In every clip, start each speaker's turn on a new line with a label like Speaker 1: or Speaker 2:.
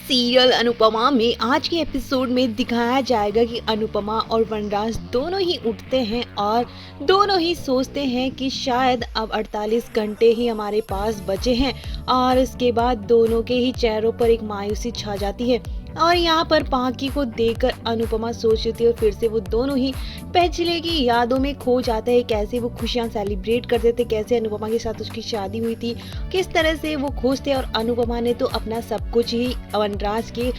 Speaker 1: Serial Anupama में आज के एपिसोड में दिखाया जाएगा कि अनुपमा और वनराज दोनों ही उठते हैं और दोनों ही सोचते हैं कि शायद अब 48 घंटे ही हमारे पास बचे हैं। और इसके बाद दोनों के ही चेहरों पर एक मायूसी छा जाती है। और यहाँ पर पाकी को देखकर अनुपमा सोच रही थी और फिर से वो दोनों ही पिछले की यादों में खो जाते हैं। कैसे वो खुशियां सेलिब्रेट करते थे, कैसे अनुपमा के साथ उसकी शादी हुई थी, किस तरह से वो खुश थे। और अनुपमा ने तो अपना सब कुछ ही वनराज के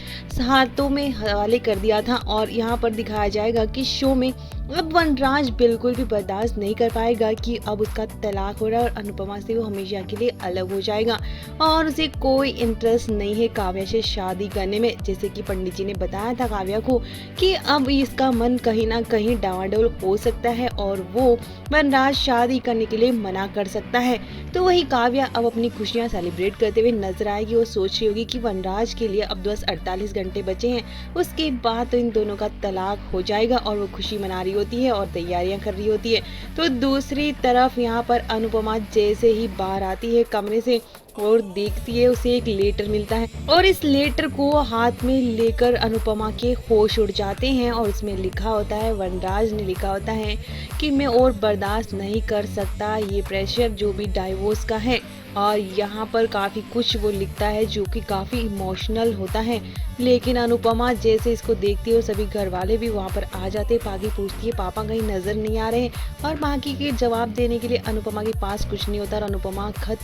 Speaker 1: हाथों में हवाले कर दिया था। और यहाँ पर दिखाया जाएगा कि शो में अब वनराज बिल्कुल भी बर्दाश्त नहीं कर पाएगा कि अब उसका तलाक हो रहा है और अनुपमा से वो हमेशा के लिए अलग हो जाएगा। और उसे कोई इंटरेस्ट नहीं है काव्या से शादी करने में। जैसे कि पंडित जी ने बताया था काव्या को कि अब इसका मन कहीं ना कहीं डावाडोल हो सकता है और वो वनराज शादी करने के लिए मना कर सकता है। तो वही काव्या अब अपनी खुशियां सेलिब्रेट करते हुए नजर आएगी। वो सोच रही होगी कि वनराज के लिए अब बस 48 घंटे बचे हैं, उसके बाद तो इन दोनों का तलाक हो जाएगा। और वो खुशी मना रही होती है और तैयारियां कर रही होती है। तो दूसरी तरफ यहाँ पर अनुपमा जैसे ही बाहर आती है कमरे से और देखती है, उसे एक लेटर मिलता है और इस लेटर को हाथ में लेकर अनुपमा के होश उड़ जाते हैं। और उसमें लिखा होता है, वनराज ने लिखा होता है कि मैं और बर्दाश्त नहीं कर सकता ये प्रेशर जो भी डाइवोर्स का है। और यहाँ पर काफ़ी कुछ वो लिखता है जो कि काफ़ी इमोशनल होता है। लेकिन अनुपमा जैसे इसको देखती है और सभी घर वाले भी वहाँ पर आ जाते हैं। पाकी पूछती है पापा कहीं नज़र नहीं आ रहे हैं और पाकी के जवाब देने के लिए अनुपमा के पास कुछ नहीं होता। और अनुपमा खत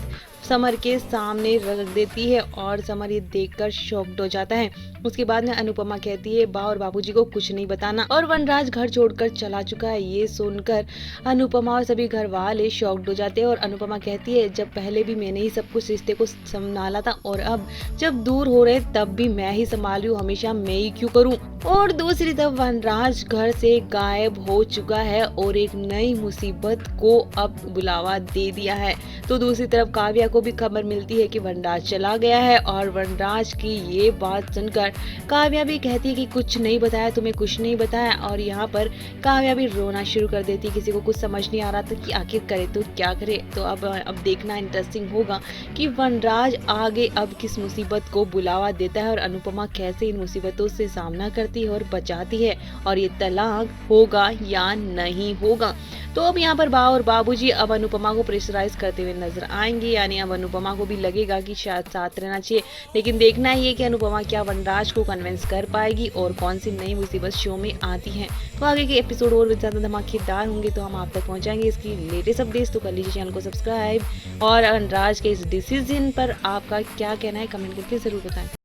Speaker 1: समर के सामने रख देती है और समर ये देखकर शॉक्ड हो जाता है। उसके बाद में अनुपमा कहती है बा और बाबूजी को कुछ नहीं बताना। और वनराज घर छोड़कर चला चुका है। ये सुनकर अनुपमा और सभी घर वाले शॉक्ड हो जाते हैं। और अनुपमा कहती है जब पहले भी मैंने ही सब कुछ रिश्ते को संभाला था और अब जब दूर हो रहे तब भी मैं ही संभाल रही हूँ, हमेशा मैं ही क्यों करूँ। और दूसरी तरफ वनराज घर से गायब हो चुका है और एक नई मुसीबत को अब बुलावा दे दिया है। तो दूसरी तरफ काव्या को भी खबर मिलती है कि वनराज चला गया है। और वनराज की ये बात सुनकर काव्या भी कहती है कि कुछ नहीं बताया, तुम्हें कुछ नहीं बताया। और यहाँ पर काव्या भी रोना शुरू कर देती है। किसी को कुछ समझ नहीं आ रहा था कि आखिर करे तो क्या करे। तो अब देखना इंटरेस्टिंग होगा कि वनराज आगे अब किस मुसीबत को बुलावा देता है और अनुपमा कैसे इन मुसीबतों से सामना करती है और बचाती है, और ये तलाक होगा या नहीं होगा। तो अब यहाँ पर बा और बाबूजी अब अनुपमा को प्रेशराइज करते हुए नजर आएंगे। यानी अब अनुपमा को भी लगेगा कि शायद साथ रहना चाहिए। लेकिन देखना ही है कि अनुपमा क्या वनराज को कन्विंस कर पाएगी और कौन सी नई मुसीबत शो में आती है। तो आगे के एपिसोड और भी ज्यादा धमाकेदार होंगे तो हम आप तक पहुंचाएंगे इसकी लेटेस्ट अपडेट्स। तो कर लीजिए चैनल को सब्सक्राइब। और वनराज के इस डिसीजन पर आपका क्या कहना है कमेंट करके जरूर बताएं।